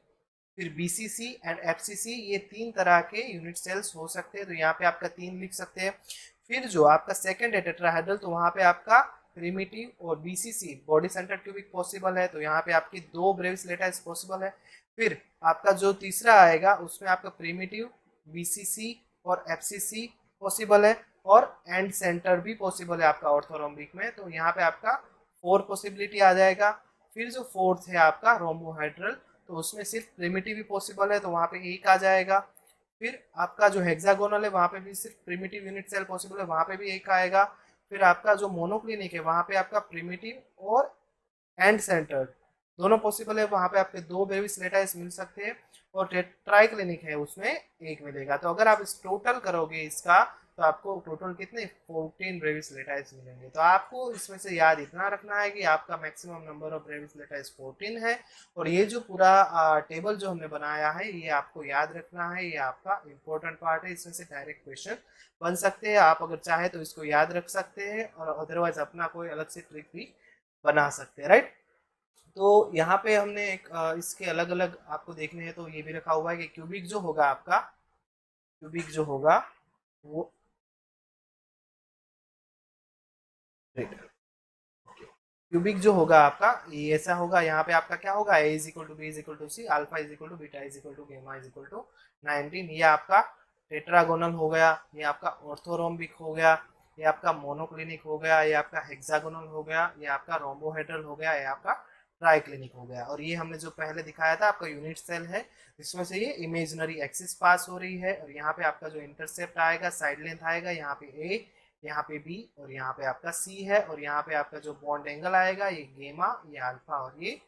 फिर बीसीसी एंड एफसीसी, ये 3 तरह के यूनिट सेल्स हो सकते हैं। तो यहाँ पे आपका 3 लिख सकते हैं। फिर जो आपका सेकंड है टेट्राहेड्रल, तो वहाँ पे आपका प्रिमिटिव और BCC body centre cubic possible है, तो यहाँ पे आपकी 2 ब्रेविस लेटाइस पॉसिबल है। फिर आपका जो तीसरा आएगा उसमें आपका प्रिमिटिव, बीसीसी और एफसीसी पॉसिबल है और एंड सेंटर भी पॉसिबल है आपका ऑर्थोरोम्बिक में, तो यहाँ पे आपका 4 पॉसिबिलिटी आ जाएगा। फिर जो फोर्थ है आपका रोम्बोहेड्रल, तो उसमें सिर्फ प्रिमिटिव भी पॉसिबल है, तो वहाँ पे 1 आ जाएगा। फिर आपका जो हेक्सागोनल है वहाँ पे भी सिर्फ प्रिमिटिव यूनिट सेल पॉसिबल है, वहाँ पे भी 1 आएगा। फिर आपका जो मोनोक्लिनिक है वहाँ पे आपका प्रिमिटिव और एंड सेंटर दोनों पॉसिबल है, वहाँ पे आपके 2 ब्रेविस लेटाइस मिल सकते हैं। और ट्राइक्लिनिक है उसमें 1 मिलेगा। तो अगर आप इस टोटल करोगे इसका, तो आपको टोटल कितने 14 ब्रेविस लेटाइस मिलेंगे। तो आपको इसमें से याद इतना रखना है कि आपका maximum number of Brevis lattice 14 है। और ये जो पूरा टेबल जो हमने बनाया है ये आपको याद रखना है, ये आपका इम्पोर्टेंट पार्ट है। इसमें से डायरेक्ट क्वेश्चन बन सकते हैं, आप अगर चाहे तो इसको याद रख सकते हैं और अदरवाइज अपना कोई अलग से ट्रिक भी बना सकते हैं, राइट। तो यहाँ पे हमने एक इसके अलग अलग आपको देखने हैं, तो ये भी रखा हुआ है कि क्यूबिक जो होगा आपका, क्यूबिक जो होगा वो क्यूबिक जो होगा आपका ये ऐसा होगा। यहाँ पे आपका क्या होगा, a is equal to b is equal to c, alpha is equal to beta is equal to gamma is equal to 19। ये आपका टेट्रागोनल हो गया, ये आपका ऑर्थोरोम्बिक हो गया, ये आपका मोनोक्लिनिक हो गया, ये आपका हेक्सागोनल हो गया, ये आपका रोम्बोहेड्रल हो गया, ये आपका ट्राइक्लिनिक हो गया। और ये हमने जो पहले दिखाया था आपका यूनिट सेल है, जिसमें से ये इमेजिनरी एक्सिस पास हो रही है। और यहाँ पे आपका जो इंटरसेप्ट आएगा, साइड लेंथ आएगा, यहाँ पे ए, यहाँ पे बी और यहाँ पे आपका सी है। और यहाँ पे आपका जो बॉन्ड एंगल आएगा ये गेमा, ये अल्फा और ये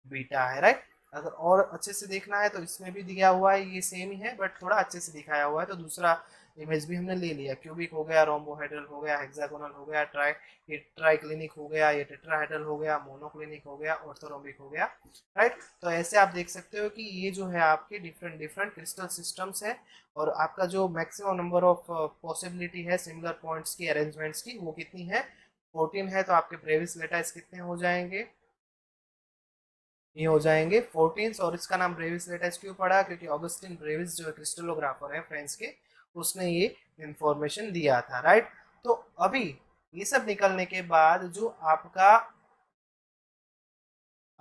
बीटा है, राइट। अगर और अच्छे से देखना है तो इसमें भी दिया हुआ है, ये सेम ही है बट थोड़ा अच्छे से दिखाया हुआ है। तो दूसरा इमेज भी हमने ले लिया, क्यूबिक हो गया, रोम्बोहेड्रल हो गया, हेक्सागोनल हो गया, ये ट्राइक्लिनिक हो गया, ये टेट्राहेड्रल हो गया, मोनोक्लिनिक हो गया, ऑर्थोरोम्बिक हो गया, राइट। तो ऐसे आप देख सकते हो कि ये जो है आपके डिफरेंट डिफरेंट क्रिस्टल सिस्टम्स है, और आपका जो मैक्सिमम नंबर ऑफ पॉसिबिलिटी है सिमिलर पॉइंट्स की अरेंजमेंट्स की वो कितनी है, 14 है। तो आपके ब्रेविस लेटाइस कितने हो जाएंगे, ये हो जाएंगे 14। और इसका नाम ब्रेविस लेटाइस क्यों पड़ा, क्योंकि ऑगस्टिन ब्रेविस जो क्रिस्टलोग्राफर है फ्रांस के, उसने ये इंफॉर्मेशन दिया था, राइट। तो अभी ये सब निकलने के बाद जो आपका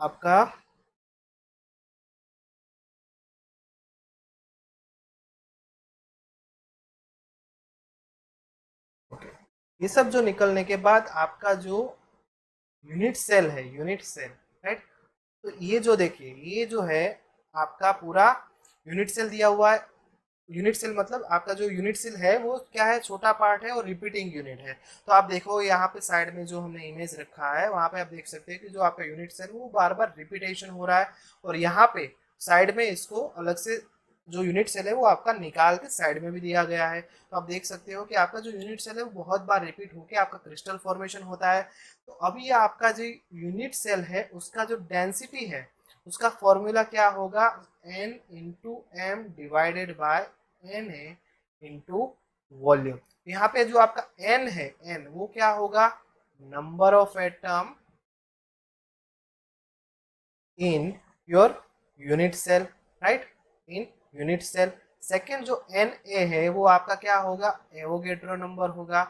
आपका ये सब जो निकलने के बाद आपका जो यूनिट सेल है, यूनिट सेल, राइट। तो ये जो देखिए, ये जो है आपका पूरा यूनिट सेल दिया हुआ है। यूनिट सेल मतलब आपका जो यूनिट सेल है वो क्या है, छोटा पार्ट है और रिपीटिंग यूनिट है। तो आप देखो यहाँ पे साइड में जो हमने इमेज रखा है वहां पे आप देख सकते हैं कि जो आपका यूनिट सेल वो बार बार रिपीटेशन हो रहा है, और यहाँ पे साइड में इसको अलग से जो यूनिट सेल है वो आपका निकाल के साइड में भी दिया गया है। तो आप देख सकते हो कि आपका जो यूनिट सेल है वो बहुत बार रिपीट होकर आपका क्रिस्टल फॉर्मेशन होता है। तो अभी आपका जो यूनिट सेल है उसका जो डेंसिटी है उसका फॉर्मूला क्या होगा, n into M divided by N A into volume. यहाँ पे जो आपका n है, n वो क्या होगा, number of atom in your unit cell, right, in unit cell. Second जो Na है वो आपका क्या होगा, एवोगेड्रो नंबर होगा,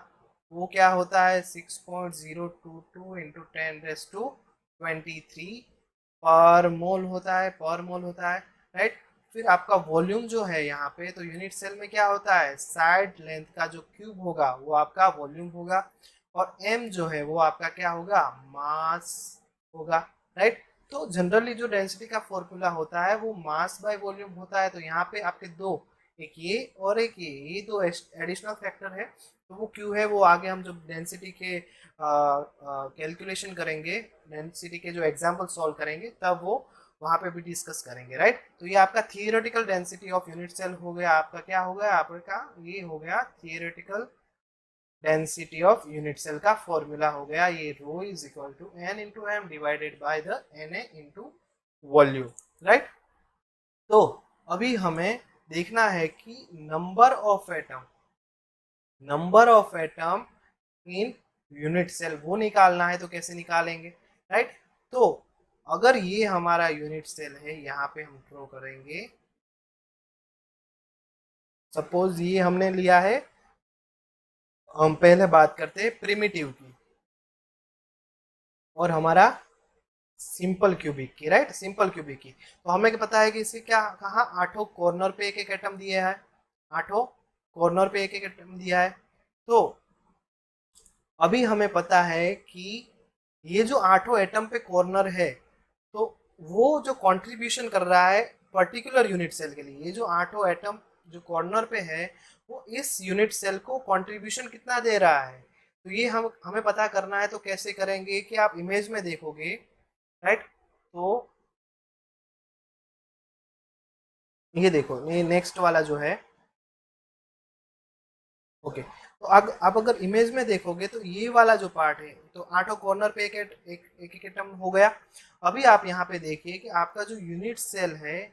वो क्या होता है 6.022 इंटू 10⁻23 पर मोल होता है, पर मोल होता है, राइट। फिर आपका वॉल्यूम जो है यहाँ पे, तो यूनिट सेल में क्या होता है, साइड लेंथ का जो क्यूब होगा वो आपका वॉल्यूम होगा, और m जो है वो आपका क्या होगा, मास होगा, राइट। तो जनरली जो डेंसिटी का फॉर्मूला होता है वो मास बाय वॉल्यूम होता है। तो यहाँ पे आपके दो, एक ये और एक ये दो एडिशनल फैक्टर है। तो वो क्यों है वो आगे हम जब डेंसिटी के कैलकुलेशन करेंगे, डेंसिटी के जो एग्जाम्पल सॉल्व करेंगे तब वो वहाँ पे भी डिस्कस करेंगे, राइट। तो ये आपका theoretical density of unit cell हो गया, आपका क्या हो गया, आपका ये हो गया theoretical density of unit cell का फॉर्मूला हो गया, ये rho is equal to n into M divided by the Na into volume, right. तो अभी हमें देखना है कि number of atom in unit cell वो निकालना है। तो कैसे निकालेंगे, राइट। तो अगर ये हमारा यूनिट सेल है, यहाँ पे हम ड्रॉ करेंगे, सपोज ये हमने लिया है, हम पहले बात करते हैं प्रिमिटिव की और हमारा सिंपल क्यूबिक की, राइट, सिंपल क्यूबिक की। तो हमें पता है कि इसके क्या कहा, आठों कॉर्नर पे एक एक एटम दिया है, आठों कॉर्नर पे एक एक एटम दिया है। तो अभी हमें पता है कि ये जो आठों एटम पे कॉर्नर है, तो वो जो कंट्रीब्यूशन कर रहा है पर्टिकुलर यूनिट सेल के लिए, ये जो आठों एटम जो कॉर्नर पे है वो इस यूनिट सेल को कंट्रीब्यूशन कितना दे रहा है। तो ये हम हमें पता करना है। तो कैसे करेंगे कि आप इमेज में देखोगे, राइट। तो ये देखो, ये नेक्स्ट वाला जो है, ओके। तो अब अगर इमेज में देखोगे तो ये वाला जो पार्ट है, तो आठों कॉर्नर पे एक एटम हो गया। अभी आप यहाँ पे देखिए कि आपका जो यूनिट सेल है,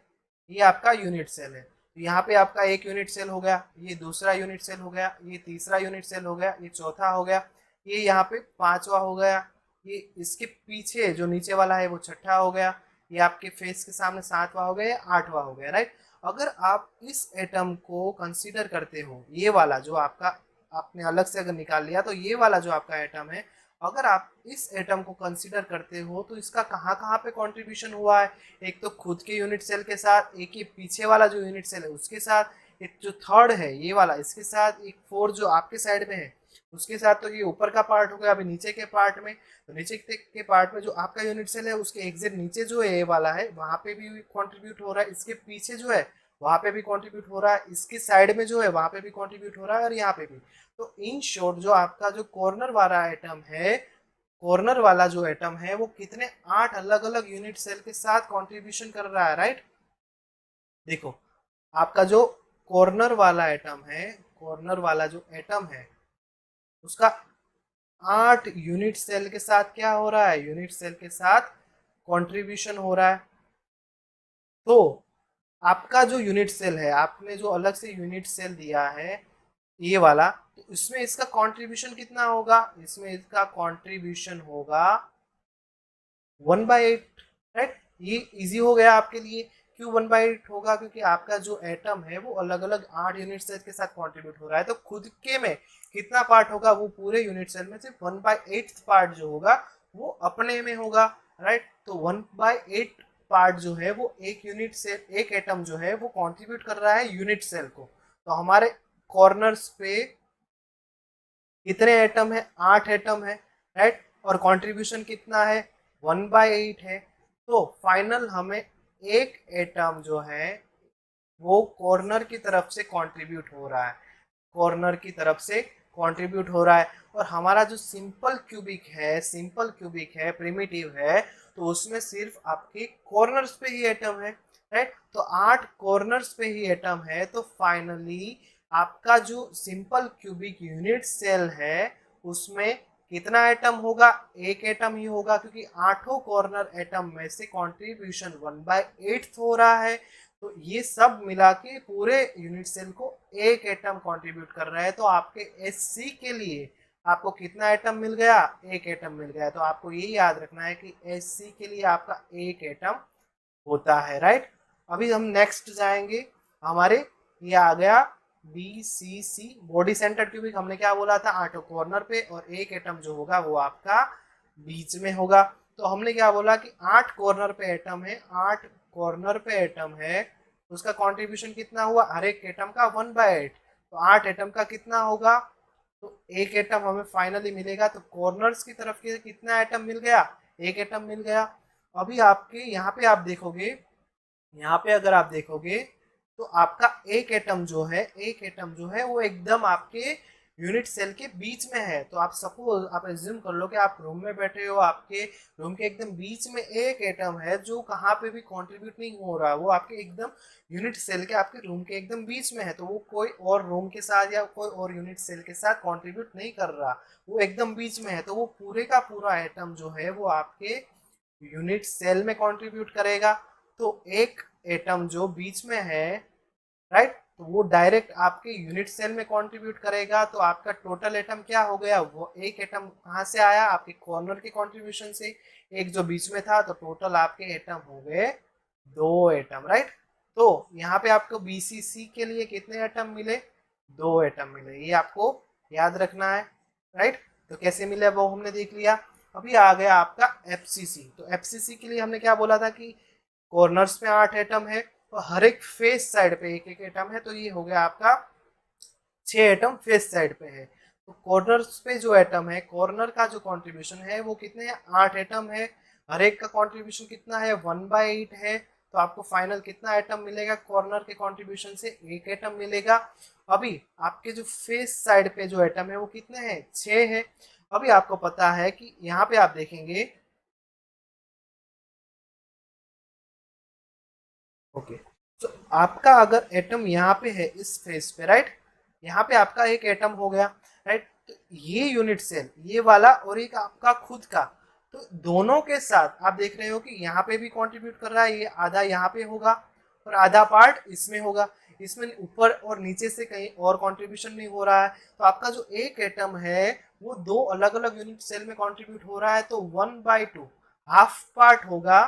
ये आपका यूनिट सेल है। तो यहाँ पे आपका एक यूनिट सेल हो गया, ये दूसरा यूनिट सेल हो गया, ये तीसरा यूनिट सेल हो गया, ये चौथा हो गया, ये यहाँ पे पांचवा हो गया, ये इसके पीछे जो नीचे वाला है वो छठा हो गया, ये आपके फेस के सामने सातवां हो गया, आठवां हो गया, राइट। अगर आप इस एटम को कंसीडर करते हो, ये वाला जो आपका आपने अलग से अगर निकाल लिया, तो ये वाला जो आपका एटम है, अगर आप इस एटम को कंसीडर करते हो तो इसका कहाँ कहाँ पे कंट्रीब्यूशन हुआ है, एक तो खुद के यूनिट सेल के साथ, एक ये पीछे वाला जो यूनिट सेल है उसके साथ, एक जो थर्ड है ये वाला इसके साथ, एक फोर्थ जो आपके साइड में है उसके साथ। तो ये ऊपर का पार्ट हो गया। अभी नीचे के पार्ट में, तो नीचे के पार्ट में जो आपका यूनिट सेल है उसके एग्जैक्ट नीचे जो है ये वाला है, वहां पे भी कंट्रीब्यूट हो रहा है, इसके पीछे जो है वहां पे भी कंट्रीब्यूट हो रहा है, इसके साइड में जो है वहां पे भी कंट्रीब्यूट हो रहा है, और यहाँ पे भी। तो इन शॉर्ट जो आपका जो कॉर्नर वाला एटम है, कॉर्नर वाला जो एटम है वो कितने 8 अलग अलग यूनिट सेल के साथ कंट्रीब्यूशन कर रहा है, राइट। देखो आपका जो कॉर्नर वाला एटम है, कॉर्नर वाला जो एटम है उसका 8 यूनिट सेल के साथ क्या हो रहा है, यूनिट सेल के साथ कंट्रीब्यूशन हो रहा है। तो आपका जो यूनिट सेल है, आपने जो अलग से यूनिट सेल दिया है ये वाला, तो इसमें इसका कंट्रीब्यूशन कितना होगा, इसमें इसका कंट्रीब्यूशन होगा 1/8, राइट। ये इजी हो गया आपके लिए। क्यों 1/8 होगा, क्योंकि आपका जो एटम है वो अलग अलग 8 यूनिट सेल के साथ कंट्रीब्यूट हो रहा है, तो खुद के में कितना पार्ट होगा, वो पूरे यूनिट सेल में सिर्फ 1/8 पार्ट जो होगा वो अपने में होगा, राइट। तो 1/8 पार्ट जो है वो एक यूनिट सेल, एक एटम जो है वो कंट्रीब्यूट कर रहा है यूनिट सेल को। तो हमारे कॉर्नर्स पे कितने एटम है, 8 एटम है, राइट। और कंट्रीब्यूशन कितना है, 1/8 है। तो फाइनल हमें एक एटम जो है वो कॉर्नर की तरफ से कंट्रीब्यूट हो रहा है, कॉर्नर की तरफ से कंट्रीब्यूट हो रहा है। और हमारा जो सिंपल क्यूबिक है, सिंपल क्यूबिक है, प्रिमिटिव है, तो उसमें सिर्फ आपके कॉर्नर्स पे ही एटम है, राइट। तो 8 कॉर्नर्स पे ही एटम है। तो फाइनली आपका जो सिंपल क्यूबिक यूनिट सेल है उसमें कितना एटम होगा, एक एटम ही होगा, क्योंकि 8 कॉर्नर एटम में से कंट्रीब्यूशन 1/8 हो रहा है। तो ये सब मिला के पूरे यूनिट सेल को एक एटम कंट्रीब्यूट कर रहा है। तो आपके एससी के लिए आपको कितना एटम मिल गया, एक एटम मिल गया। तो आपको ये याद रखना है कि एससी के लिए आपका एक एटम होता है, राइट। अभी हम नेक्स्ट जाएंगे, हमारे ये आ गया BCC, बॉडी सेंटर क्यूबिक। हमने क्या बोला था, 8 कॉर्नर पे और एक एटम जो होगा वो आपका बीच में होगा। तो हमने क्या बोला कि 8 कॉर्नर पे एटम है, 8 कॉर्नर पे एटम है, उसका कंट्रीब्यूशन कितना हुआ, हर एक एटम का 1/8। तो 8 एटम का कितना होगा, तो एक एटम हमें फाइनली मिलेगा। तो कॉर्नर्स की तरफ के कितना एटम मिल गया, एक एटम मिल गया। अभी आपके यहाँ पे आप देखोगे, यहाँ पे अगर आप देखोगे तो आपका एक एटम जो है, एक एटम जो है वो एकदम आपके यूनिट सेल के बीच में है। तो आप सपोज आप एज्यूम कर लो कि आप रूम में बैठे हो, आपके रूम के एकदम बीच में एक एटम है जो कहाँ पे भी कंट्रीब्यूट नहीं हो रहा, वो आपके एकदम यूनिट सेल के, आपके रूम के एकदम बीच में है। तो वो कोई और रूम के साथ या कोई और यूनिट सेल के साथ कंट्रीब्यूट नहीं कर रहा, वो एकदम बीच में है। तो वो पूरे का पूरा एटम जो है वो आपके यूनिट सेल में कंट्रीब्यूट करेगा। तो एक एटम जो बीच में है, राइट, तो वो डायरेक्ट आपके यूनिट सेल में कंट्रीब्यूट करेगा। तो आपका टोटल एटम क्या हो गया, वो एक एटम कहाँ से आया, आपके कॉर्नर के कंट्रीब्यूशन से, एक जो बीच में था। तो टोटल आपके एटम हो गए 2 एटम, राइट। तो यहाँ पे आपको BCC के लिए कितने एटम मिले, 2 एटम मिले, ये आपको याद रखना है, राइट। तो कैसे मिले वो हमने देख लिया। अभी आ गया आपका FCC। तो FCC के लिए हमने क्या बोला था कि कॉर्नर्स में 8 एटम है और हर एक फेस साइड पे एक एक एटम है। तो ये हो गया आपका 6 एटम फेस साइड पे है। तो कॉर्नर्स पे जो एटम है, कॉर्नर का जो कंट्रीब्यूशन है वो कितने हैं, 8 एटम है। हर एक का कंट्रीब्यूशन कितना है, 1/8 है। तो आपको फाइनल कितना एटम मिलेगा, कॉर्नर के कंट्रीब्यूशन से एक एटम मिलेगा। अभी आपके जो फेस साइड पे जो एटम है वो कितने हैं, 6 है। अभी आपको पता है कि यहाँ पे आप देखेंगे, ओके, तो आपका अगर एटम यहाँ पे है इस फेस पे, राइट, यहाँ पे आपका एक एटम हो गया, राइट। तो ये यूनिट सेल, ये वाला और एक आपका खुद का, तो दोनों के साथ आप देख रहे हो कि यहाँ पे भी कंट्रीब्यूट कर रहा है, ये आधा यहाँ पे होगा और आधा पार्ट इसमें होगा। इसमें ऊपर और नीचे से कहीं और कंट्रीब्यूशन नहीं हो रहा है। तो आपका जो एक एटम है वो 2 अलग अलग यूनिट सेल में कंट्रीब्यूट हो रहा है। तो 1/2 हाफ पार्ट होगा,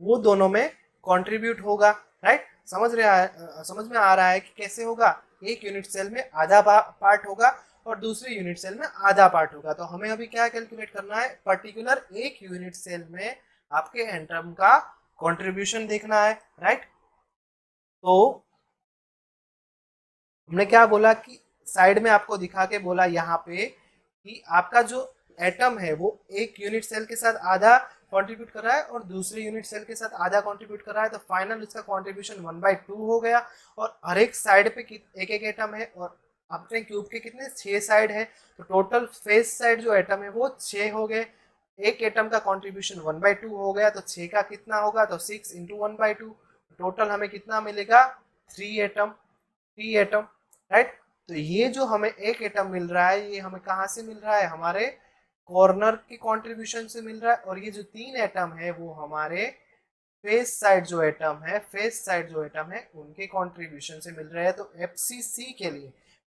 वो दोनों में कंट्रीब्यूट होगा, राइट। समझ में आ रहा है कि कैसे होगा, एक यूनिट सेल में आधा पार्ट होगा और दूसरे यूनिट सेल में आधा पार्ट होगा। तो हमें अभी क्या कैलकुलेट करना है, पर्टिकुलर एक यूनिट सेल में आपके एटम का कंट्रीब्यूशन देखना है, राइट। तो हमने क्या बोला कि साइड में आपको दिखा के बोला यहाँ पे कि आपका जो एटम है वो एक यूनिट सेल के साथ आधा कंट्रीब्यूट कर रहा है और दूसरे यूनिट सेल के साथ आधा कंट्रीब्यूट कर रहा है। तो फाइनल इसका कंट्रीब्यूशन 1/2 हो गया। और हर एक साइड पे एक एक एटम है और अपने क्यूब के कितने 6 साइड है। तो टोटल फेस साइड जो एटम है वो 6 हो गए। एक एटम का कंट्रीब्यूशन 1/2 हो गया, तो 6 का कितना होगा, तो 6 × 1/2। टोटल हमें कितना मिलेगा, 3 एटम, 3 एटम। राइट। तो ये जो हमें एक एटम मिल रहा है ये हमें कहाँ से मिल रहा है, हमारे कॉर्नर के कंट्रीब्यूशन से मिल रहा है, और ये जो 3 एटम है वो हमारे फेस साइड जो एटम है, फेस साइड जो एटम है उनके कंट्रीब्यूशन से मिल रहे हैं। तो एफसीसी के लिए,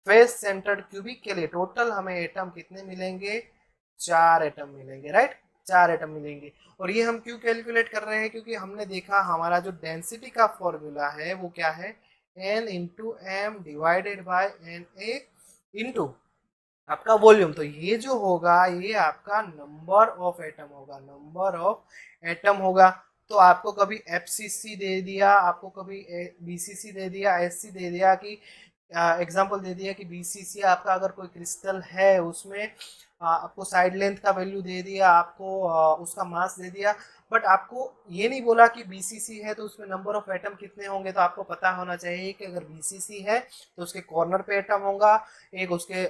फेस सेंटर्ड क्यूबिक के लिए टोटल हमें एटम कितने मिलेंगे, 4 एटम मिलेंगे, राइट, 4 एटम मिलेंगे। और ये हम क्यों कैलकुलेट कर रहे हैं, क्योंकि हमने देखा हमारा जो डेंसिटी का फॉर्मूला है वो क्या है, n into M divided by N A into आपका वॉल्यूम। तो ये जो होगा ये आपका नंबर ऑफ एटम होगा, नंबर ऑफ एटम होगा। तो आपको कभी एफसीसी दे दिया, आपको कभी बीसीसी दे दिया, एससी दे दिया, कि एग्जांपल दे दिया कि बीसीसी आपका अगर कोई क्रिस्टल है उसमें आपको साइड लेंथ का वैल्यू दे दिया, आपको उसका मास दे दिया, बट आपको ये नहीं बोला कि बीसीसी है तो उसमें नंबर ऑफ एटम कितने होंगे। तो आपको पता होना चाहिए कि अगर बीसीसी है तो उसके कॉर्नर पे एटम होगा, एक उसके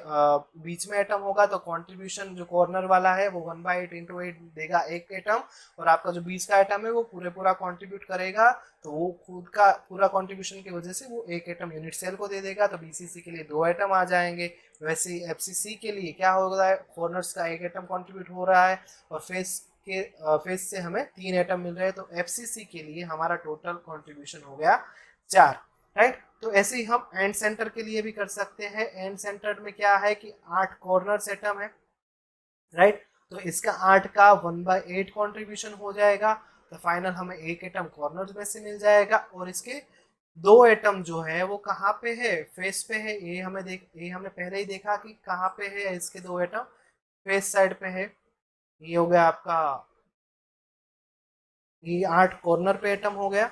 बीच में एटम होगा, तो कंट्रीब्यूशन जो कॉर्नर वाला है वो 1/8 इंटू 8 देगा एक एटम, और आपका जो बीच का एटम है वो पूरे पूरा कंट्रीब्यूट करेगा, तो वो खुद का पूरा कंट्रीब्यूशन की वजह से वो एक एटम यूनिट सेल को दे देगा। तो बीसीसी के लिए 2 एटम आ जाएंगे। वैसे ही एफसीसी के लिए क्या हो रहा है, कॉर्नर्स का एक एटम कंट्रीब्यूट हो रहा है, और फेस से हमें 3 एटम मिल रहे हैं। तो एफसीसी के लिए हमारा टोटल कंट्रीब्यूशन हो गया 4, राइट। तो ऐसे ही हम एंड सेंटर के लिए भी कर सकते हैं। एंड सेंटर में क्या है कि 8 कॉर्नर्स एटम है, राइट। तो इसका 8 का 1/8 कंट्रीब्यूशन हो जाएगा। तो फाइनल हमें एक एटम कॉर्नर में से मिल जाएगा, और इसके 2 एटम जो है वो कहाँ पे है, फेस पे है। ये हमने पहले ही देखा कि कहाँ पे है, इसके 2 एटम फेस साइड पे है। ये हो गया आपका, ये 8 कॉर्नर पे एटम हो गया।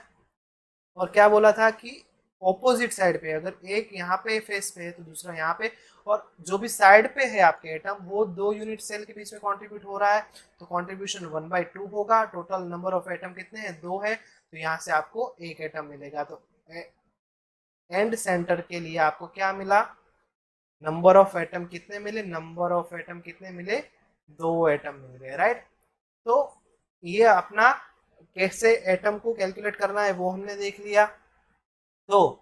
और क्या बोला था कि ऑपोजिट साइड पे, अगर एक यहाँ पे फेस पे है तो दूसरा यहाँ पे, और जो भी साइड पे है आपके एटम वो 2 यूनिट सेल के बीच में कंट्रीब्यूट हो रहा है, तो कंट्रीब्यूशन 1/2 होगा। टोटल नंबर ऑफ एटम कितने हैं, 2 है, तो यहाँ से आपको एक एटम मिलेगा। तो एंड सेंटर के लिए आपको क्या मिला, नंबर ऑफ एटम कितने मिले, नंबर ऑफ एटम कितने मिले, 2 एटम मिल गए, राइट। तो ये अपना कैसे एटम को कैलकुलेट करना है वो हमने देख लिया। तो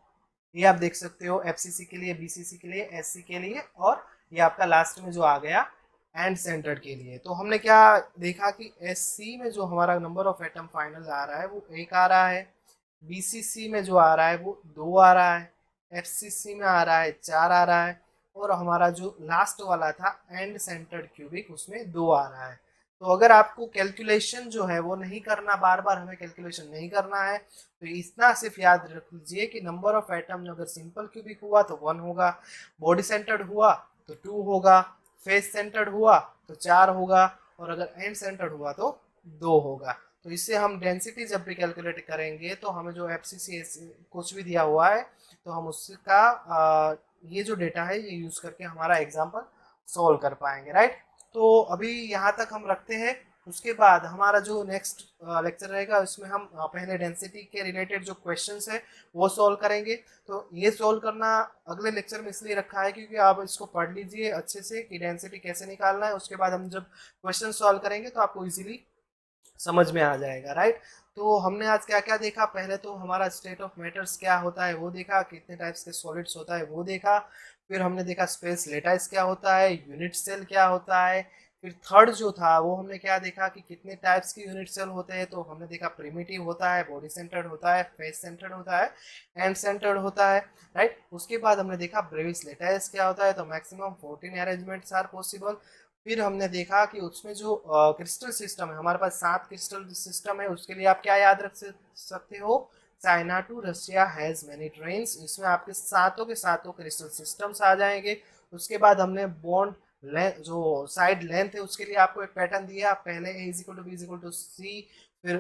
ये आप देख सकते हो एफसीसी के लिए, बीसीसी के लिए, एससी के लिए, और ये आपका लास्ट में जो आ गया एंड सेंटर के लिए। तो हमने क्या देखा कि एससी में जो हमारा नंबर ऑफ एटम फाइनल आ रहा है वो 1 आ रहा है, बीसीसी में जो आ रहा है वो 2 आ रहा है, एफसीसी में आ रहा है 4 आ रहा है, और हमारा जो लास्ट वाला था एंड सेंटर्ड क्यूबिक उसमें 2 आ रहा है। तो अगर आपको कैलकुलेशन जो है वो नहीं करना, बार बार हमें कैलकुलेशन नहीं करना है, तो इतना सिर्फ याद रख लीजिए कि नंबर ऑफ एटम अगर सिंपल क्यूबिक हुआ तो 1 होगा, बॉडी सेंटर्ड हुआ तो 2 होगा, फेस सेंटर्ड हुआ तो 4 होगा, और अगर एंड सेंटर्ड हुआ तो 2 होगा। तो इससे हम डेंसिटी जब भी कैलकुलेट करेंगे तो हमें जो एफसीसी कुछ भी दिया हुआ है तो हम उसका ये जो डेटा है ये यूज करके हमारा एग्जाम्पल सॉल्व कर पाएंगे, राइट। तो अभी यहाँ तक हम रखते हैं। उसके बाद हमारा जो नेक्स्ट लेक्चर रहेगा उसमें हम पहले डेंसिटी के रिलेटेड जो क्वेश्चंस है वो सॉल्व करेंगे। तो ये सॉल्व करना अगले लेक्चर में इसलिए रखा है क्योंकि आप इसको पढ़ लीजिए अच्छे से कि डेंसिटी कैसे निकालना है। उसके बाद हम जब क्वेश्चन सॉल्व करेंगे तो आपको इजीली समझ में आ जाएगा, राइट। तो हमने आज क्या क्या देखा, पहले तो हमारा स्टेट ऑफ मैटर्स क्या होता है वो देखा, कितने टाइप्स के सॉलिड्स होता है वो देखा, फिर हमने देखा स्पेस लेटाइस क्या होता है, यूनिट सेल क्या होता है, फिर थर्ड जो था वो हमने क्या देखा कि कितने टाइप्स के यूनिट सेल होते हैं। तो हमने देखा प्रिमिटिव होता है, बॉडी सेंटर्ड होता है, फेस सेंटर्ड होता है, एंड सेंटर्ड होता है, राइट। उसके बाद हमने देखा ब्रेविस लेटाइस क्या होता है, तो मैक्सिमम 14 अरेंजमेंट्स आर पॉसिबल। फिर हमने देखा कि उसमें जो क्रिस्टल सिस्टम है, हमारे पास 7 क्रिस्टल सिस्टम है, उसके लिए आप क्या याद रख सकते हो, China to Russia has many trains. इसमें आपके सातों के सातों क्रिस्टल सिस्टम्स आ जाएंगे। उसके बाद हमने बॉन्ड जो साइड लेंथ है उसके लिए आपको एक पैटर्न दिया, पहले a is equal to b is equal to c, फिर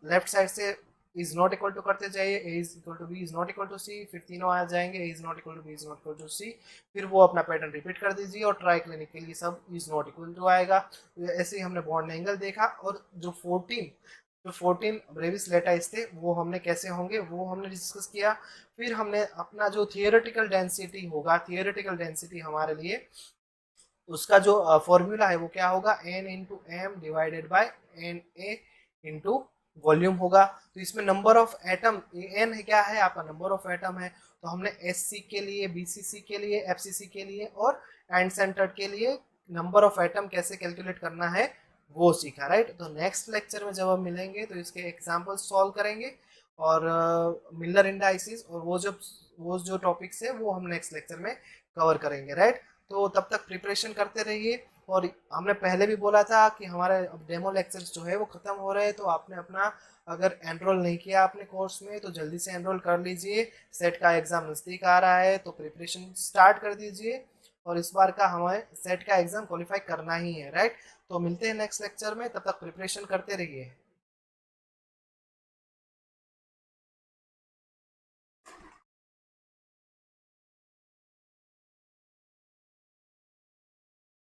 लेफ्ट साइड से इज नॉट इक्वल टू करते जाइए, a is equal to b is not equal to c, फिर तीनों आ जाएंगे, a is not equal to b is not equal to c, फिर वो अपना पैटर्न रिपीट कर दीजिए और ट्राई क्लिनिक के लिए सब इज नॉट इक्वल टू आएगा। ऐसे ही हमने बॉन्ड एंगल देखा, और जो 14 ब्रेविस लेटाइस थे वो हमने कैसे होंगे वो हमने डिस्कस किया। फिर हमने अपना जो थियोरेटिकल डेंसिटी होगा, थियोरेटिकल डेंसिटी हमारे लिए उसका जो फॉर्मूला है वो क्या होगा, n into M divided by N A into volume होगा। तो इसमें नंबर ऑफ एटम, एन है क्या है आपका नंबर ऑफ एटम है, तो हमने एससी के लिए, बीसीसी के लिए, एफसीसी के लिए और एंड सेंटर्ड के लिए नंबर ऑफ एटम कैसे कैलकुलेट करना है वो सीखा, राइट। तो नेक्स्ट लेक्चर में जब हम मिलेंगे तो इसके एग्जाम्पल्स सॉल्व करेंगे और मिलर इंडाइसिस और वो जो टॉपिक्स है वो हम नेक्स्ट लेक्चर में कवर करेंगे, राइट। तो तब तक प्रिपरेशन करते रहिए। और हमने पहले भी बोला था कि हमारे अब डेमो लेक्चर्स जो है वो ख़त्म हो रहे हैं, तो आपने अपना अगर एनरोल नहीं किया अपने कोर्स में तो जल्दी से एनरोल कर लीजिए। सेट का एग्ज़ाम नज़दीक आ रहा है तो प्रिपरेशन स्टार्ट कर दीजिए और इस बार का हमें सेट का एग्ज़ाम क्वालिफाई करना ही है, राइट। तो मिलते हैं नेक्स्ट लेक्चर में, तब तक प्रिपरेशन करते रहिए।